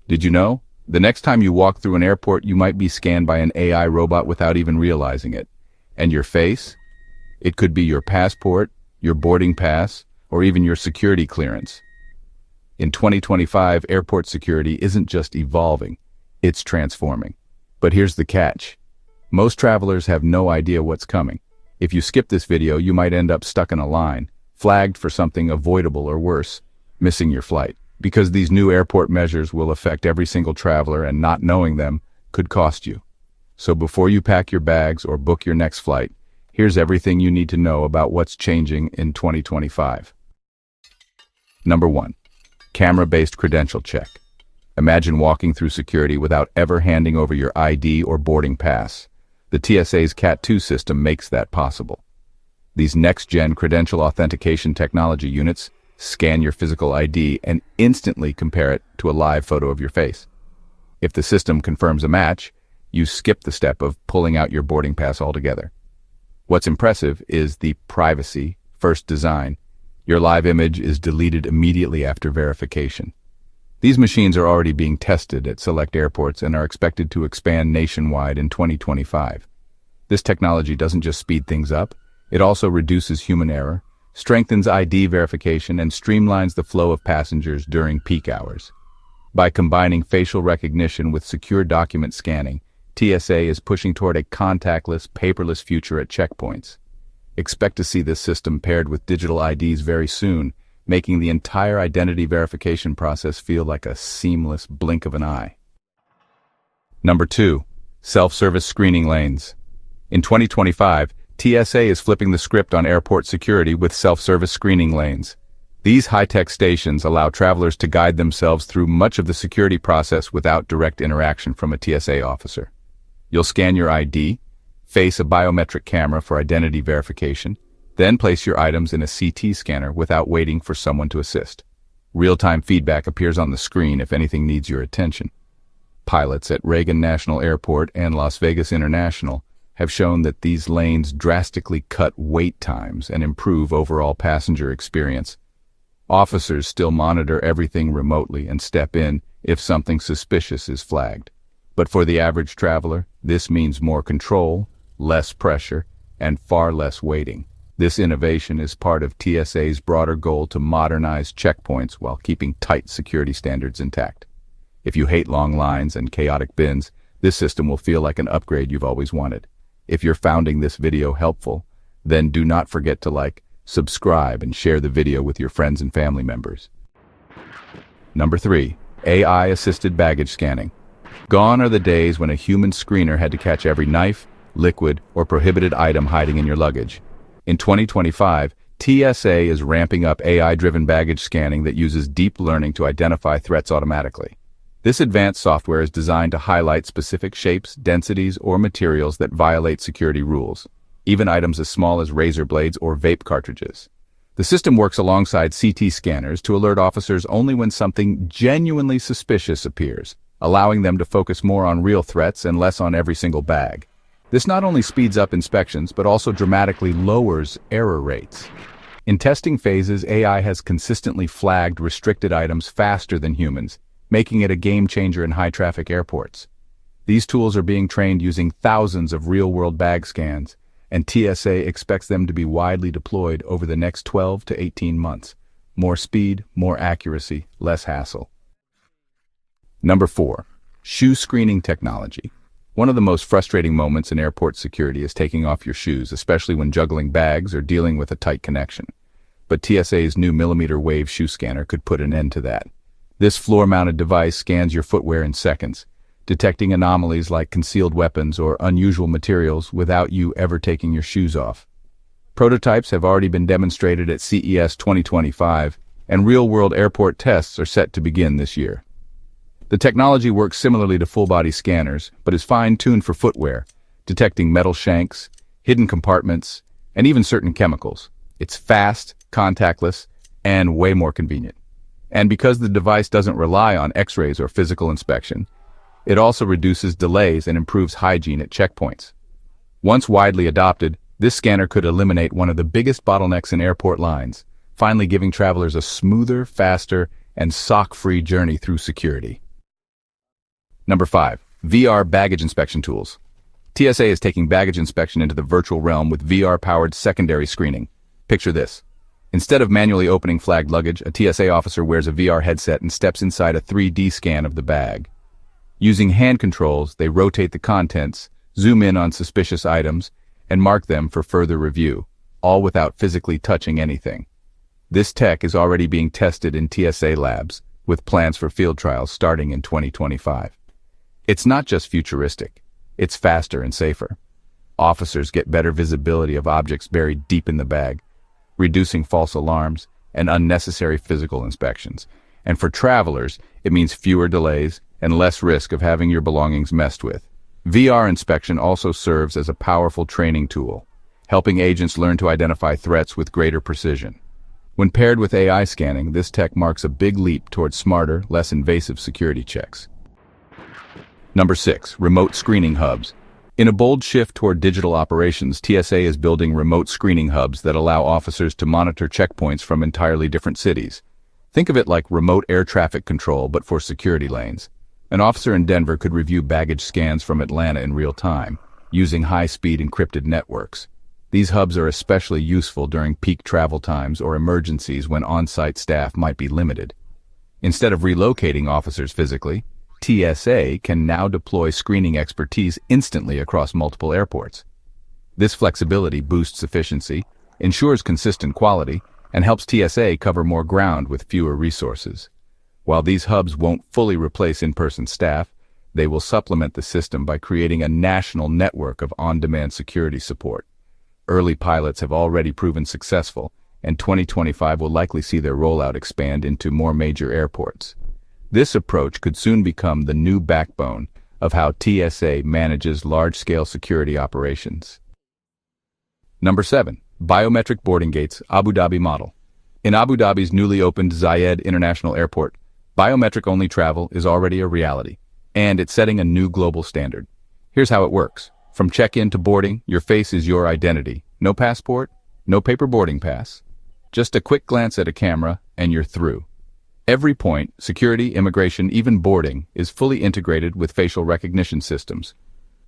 Did you know? The next time you walk through an airport, you might be scanned by an AI robot without even realizing it. And your face? It could be your passport, your boarding pass, or even your security clearance. In 2025, airport security isn't just evolving, it's transforming. But here's the catch. Most travelers have no idea what's coming. If you skip this video, you might end up stuck in a line, flagged for something avoidable or worse, missing your flight. Because these new airport measures will affect every single traveler, and not knowing them could cost you. So before you pack your bags or book your next flight, here's everything you need to know about what's changing in 2025. Number 1. Camera-based credential check. Imagine walking through security without ever handing over your ID or boarding pass. The TSA's Cat2 system makes that possible. These next-gen credential authentication technology units scan your physical ID and instantly compare it to a live photo of your face. If the system confirms a match, you skip the step of pulling out your boarding pass altogether. What's impressive is the privacy-first design. Your live image is deleted immediately after verification. These machines are already being tested at select airports and are expected to expand nationwide in 2025. This technology doesn't just speed things up, it also reduces human error, strengthens ID verification, and streamlines the flow of passengers during peak hours. By combining facial recognition with secure document scanning, TSA is pushing toward a contactless, paperless future at checkpoints. Expect to see this system paired with digital IDs very soon, making the entire identity verification process feel like a seamless blink of an eye. Number 2. Self-service screening lanes. In 2025, TSA is flipping the script on airport security with self-service screening lanes. These high-tech stations allow travelers to guide themselves through much of the security process without direct interaction from a TSA officer. You'll scan your ID, face a biometric camera for identity verification, then place your items in a CT scanner without waiting for someone to assist. Real-time feedback appears on the screen if anything needs your attention. Pilots at Reagan National Airport and Las Vegas International have shown that these lanes drastically cut wait times and improve overall passenger experience. Officers still monitor everything remotely and step in if something suspicious is flagged. But for the average traveler, this means more control, less pressure, and far less waiting. This innovation is part of TSA's broader goal to modernize checkpoints while keeping tight security standards intact. If you hate long lines and chaotic bins, this system will feel like an upgrade you've always wanted. If you're finding this video helpful, then do not forget to like, subscribe, and share the video with your friends and family members. Number 3. AI-assisted baggage scanning. Gone are the days when a human screener had to catch every knife, liquid, or prohibited item hiding in your luggage. In 2025, TSA is ramping up AI-driven baggage scanning that uses deep learning to identify threats automatically. This advanced software is designed to highlight specific shapes, densities, or materials that violate security rules, even items as small as razor blades or vape cartridges. The system works alongside CT scanners to alert officers only when something genuinely suspicious appears, allowing them to focus more on real threats and less on every single bag. This not only speeds up inspections, but also dramatically lowers error rates. In testing phases, AI has consistently flagged restricted items faster than humans, making it a game-changer in high-traffic airports. These tools are being trained using thousands of real-world bag scans, and TSA expects them to be widely deployed over the next 12 to 18 months. More speed, more accuracy, less hassle. Number 4. Shoe screening technology. One of the most frustrating moments in airport security is taking off your shoes, especially when juggling bags or dealing with a tight connection. But TSA's new millimeter wave shoe scanner could put an end to that. This floor-mounted device scans your footwear in seconds, detecting anomalies like concealed weapons or unusual materials without you ever taking your shoes off. Prototypes have already been demonstrated at CES 2025, and real-world airport tests are set to begin this year. The technology works similarly to full-body scanners, but is fine-tuned for footwear, detecting metal shanks, hidden compartments, and even certain chemicals. It's fast, contactless, and way more convenient. And because the device doesn't rely on X-rays or physical inspection, it also reduces delays and improves hygiene at checkpoints. Once widely adopted, this scanner could eliminate one of the biggest bottlenecks in airport lines, finally giving travelers a smoother, faster, and sock-free journey through security. Number 5. VR baggage inspection tools. TSA is taking baggage inspection into the virtual realm with VR-powered secondary screening. Picture this. Instead of manually opening flagged luggage, a TSA officer wears a VR headset and steps inside a 3D scan of the bag. Using hand controls, they rotate the contents, zoom in on suspicious items, and mark them for further review, all without physically touching anything. This tech is already being tested in TSA labs, with plans for field trials starting in 2025. It's not just futuristic, it's faster and safer. Officers get better visibility of objects buried deep in the bag, reducing false alarms and unnecessary physical inspections. And for travelers, it means fewer delays and less risk of having your belongings messed with. VR inspection also serves as a powerful training tool, helping agents learn to identify threats with greater precision. When paired with AI scanning, this tech marks a big leap towards smarter, less invasive security checks. Number 6. Remote screening hubs. In a bold shift toward digital operations, TSA is building remote screening hubs that allow officers to monitor checkpoints from entirely different cities. Think of it like remote air traffic control, but for security lanes. An officer in Denver could review baggage scans from Atlanta in real time, using high-speed encrypted networks. These hubs are especially useful during peak travel times or emergencies when on-site staff might be limited. Instead of relocating officers physically, TSA can now deploy screening expertise instantly across multiple airports. This flexibility boosts efficiency, ensures consistent quality, and helps TSA cover more ground with fewer resources. While these hubs won't fully replace in-person staff, they will supplement the system by creating a national network of on-demand security support. Early pilots have already proven successful, and 2025 will likely see their rollout expand into more major airports. This approach could soon become the new backbone of how TSA manages large-scale security operations. Number 7. Biometric boarding gates, Abu Dhabi model. In Abu Dhabi's newly opened Zayed International Airport, biometric-only travel is already a reality, and it's setting a new global standard. Here's how it works. From check-in to boarding, your face is your identity. No passport, no paper boarding pass. Just a quick glance at a camera, and you're through. Every point, security, immigration, even boarding, is fully integrated with facial recognition systems.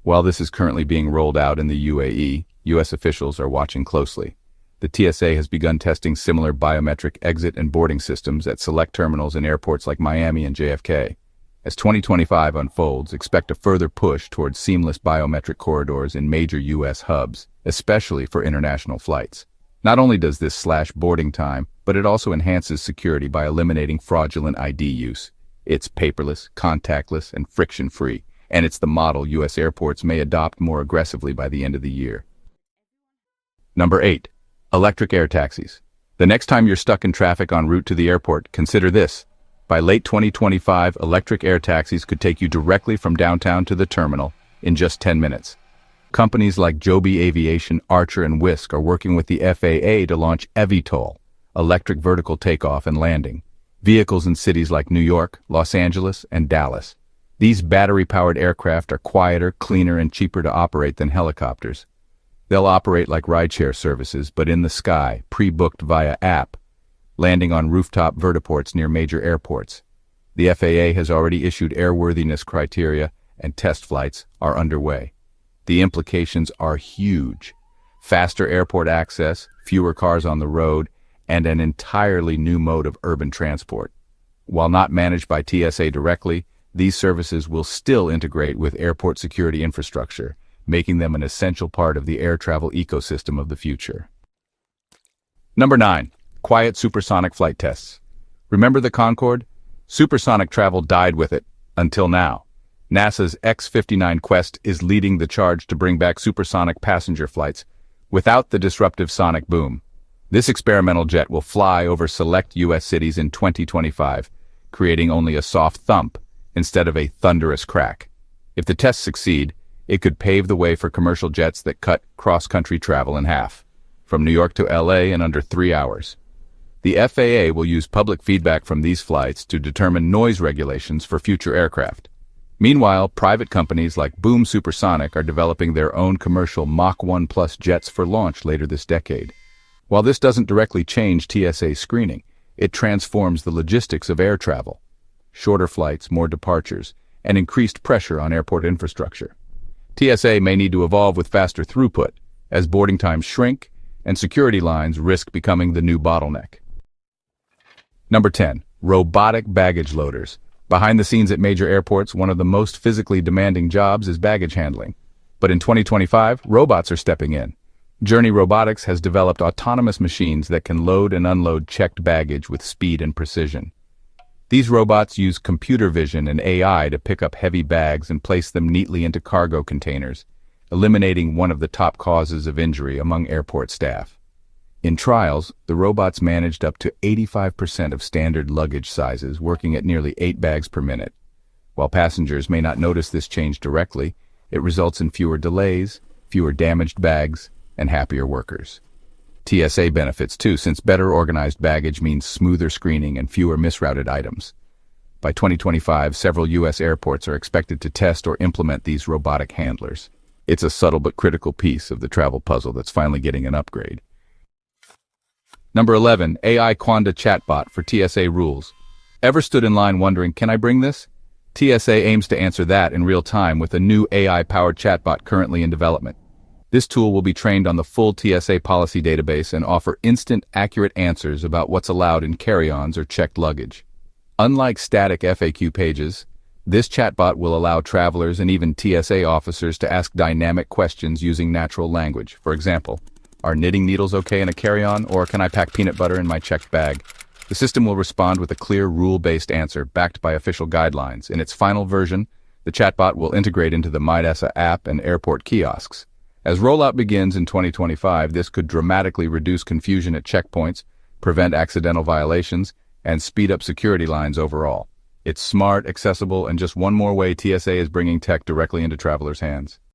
While this is currently being rolled out in the UAE, U.S. officials are watching closely. The TSA has begun testing similar biometric exit and boarding systems at select terminals in airports like Miami and JFK. As 2025 unfolds, expect a further push towards seamless biometric corridors in major U.S. hubs, especially for international flights. Not only does this slash boarding time, but it also enhances security by eliminating fraudulent ID use. It's paperless, contactless, and friction-free, and it's the model U.S. airports may adopt more aggressively by the end of the year. Number 8. Electric air taxis. The next time you're stuck in traffic en route to the airport, consider this. By late 2025, electric air taxis could take you directly from downtown to the terminal in just 10 minutes. Companies like Joby Aviation, Archer, and Wisk are working with the FAA to launch eVTOL, electric vertical takeoff and landing, vehicles in cities like New York, Los Angeles, and Dallas. These battery-powered aircraft are quieter, cleaner, and cheaper to operate than helicopters. They'll operate like rideshare services, but in the sky, pre-booked via app, landing on rooftop vertiports near major airports. The FAA has already issued airworthiness criteria, and test flights are underway. The implications are huge. Faster airport access, fewer cars on the road, and an entirely new mode of urban transport. While not managed by TSA directly, these services will still integrate with airport security infrastructure, making them an essential part of the air travel ecosystem of the future. Number 9. Quiet supersonic flight tests. Remember the Concorde? Supersonic travel died with it, until now. NASA's X-59 Quest is leading the charge to bring back supersonic passenger flights without the disruptive sonic boom. This experimental jet will fly over select U.S. cities in 2025, creating only a soft thump instead of a thunderous crack. If the tests succeed, it could pave the way for commercial jets that cut cross-country travel in half, from New York to LA in under 3 hours. The FAA will use public feedback from these flights to determine noise regulations for future aircraft. Meanwhile, private companies like Boom Supersonic are developing their own commercial Mach 1 Plus jets for launch later this decade. While this doesn't directly change TSA screening, it transforms the logistics of air travel. Shorter flights, more departures, and increased pressure on airport infrastructure. TSA may need to evolve with faster throughput, as boarding times shrink and security lines risk becoming the new bottleneck. Number 10. Robotic baggage loaders. Behind the scenes at major airports, one of the most physically demanding jobs is baggage handling. But in 2025, robots are stepping in. Journey Robotics has developed autonomous machines that can load and unload checked baggage with speed and precision. These robots use computer vision and AI to pick up heavy bags and place them neatly into cargo containers, eliminating one of the top causes of injury among airport staff. In trials, the robots managed up to 85% of standard luggage sizes, working at nearly 8 bags per minute. While passengers may not notice this change directly, it results in fewer delays, fewer damaged bags, and happier workers. TSA benefits too, since better organized baggage means smoother screening and fewer misrouted items. By 2025, several U.S. airports are expected to test or implement these robotic handlers. It's a subtle but critical piece of the travel puzzle that's finally getting an upgrade. Number 11. AI Quanda chatbot for TSA rules. Ever stood in line wondering, can I bring this? TSA aims to answer that in real time with a new AI-powered chatbot currently in development. This tool will be trained on the full TSA policy database and offer instant, accurate answers about what's allowed in carry-ons or checked luggage. Unlike static FAQ pages, this chatbot will allow travelers and even TSA officers to ask dynamic questions using natural language. For example, are knitting needles okay in a carry-on, or can I pack peanut butter in my checked bag? The system will respond with a clear, rule-based answer backed by official guidelines. In its final version, the chatbot will integrate into the MyDESA app and airport kiosks. As rollout begins in 2025, this could dramatically reduce confusion at checkpoints, prevent accidental violations, and speed up security lines overall. It's smart, accessible, and just one more way TSA is bringing tech directly into travelers' hands.